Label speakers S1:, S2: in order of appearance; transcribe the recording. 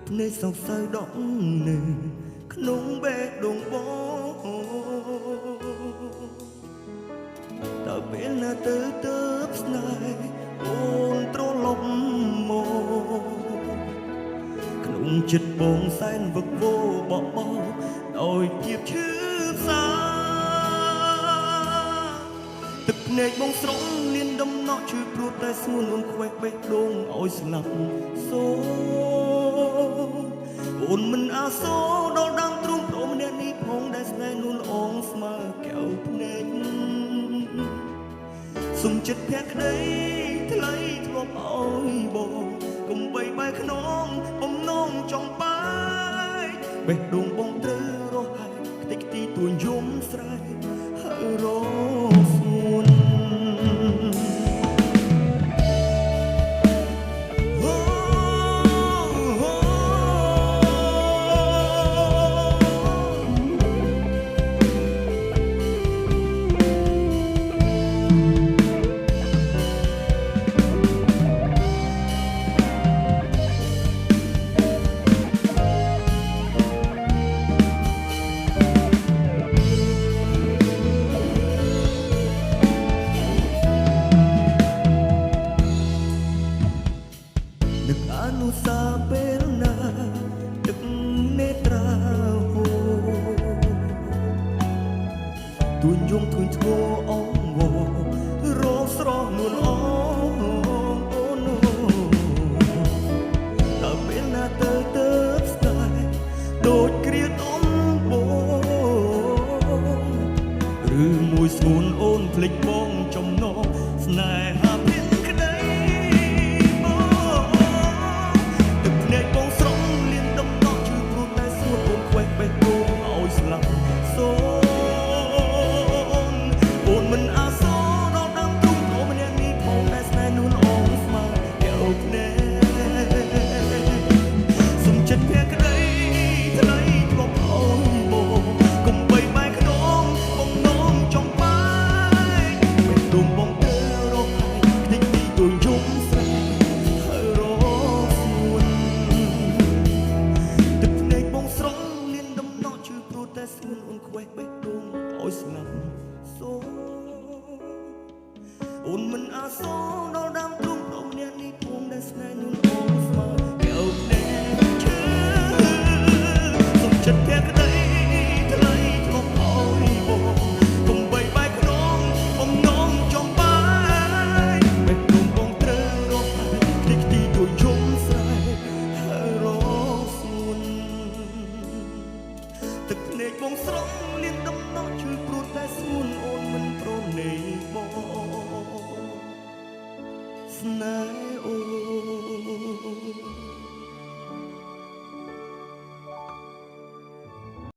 S1: ភ្នែកសង្សៅដកនៅក្នុងបេះដូងបងតើពេលណាទៅស្នេហ៍អូនត្រឡប់មកក្នុងចិត្តបងសែនវឹកវរបបោដោយភាពឈឺផ្សាទឹកភ្នែកបងស្រង់លៀនដំណក់ជួយព្រួតតែស្ងួនអូនខ្វេះបេះដូងឲ្យស្លាប់សូអូនមិនអាសូរដល់ដើមទ្រូងព្រមម្នាក់នេះផងដែលស្នេហ៍នួនអងស្មើកែវភ្នែកសុំចិត្តភក្តីថ្លៃធ្លាប់ឲ្យបងកុំបីបែកខ្នងបំណងចង់បាយបេះដូងបងត្រូវរស់ហើយខ្ទេចខ្ទីទួញយំស្រែកហើយរស្ងួនអនុសាពេលណាទឹកនេត្រាហូទួញយំទួញធ្ងរអងវរោស្រស់នួនអងអូនតើពេលណាទៅស្នេហ៍ដូចគ្រាដំបងឬមួយស្ងួនអូនភ្លេចបងចំណងស្នេហាស្ងួនអូនខ្វេះបេះដូងឲ្យស្លាប់សូអូនមិនអាសូរដល់ដើមទ្រូងព្រមម្នាក់នេះផងដែលស្នេហ៍នួនអងស្មើកែវភ្នែកឈឺសុំចិត្តភក្តី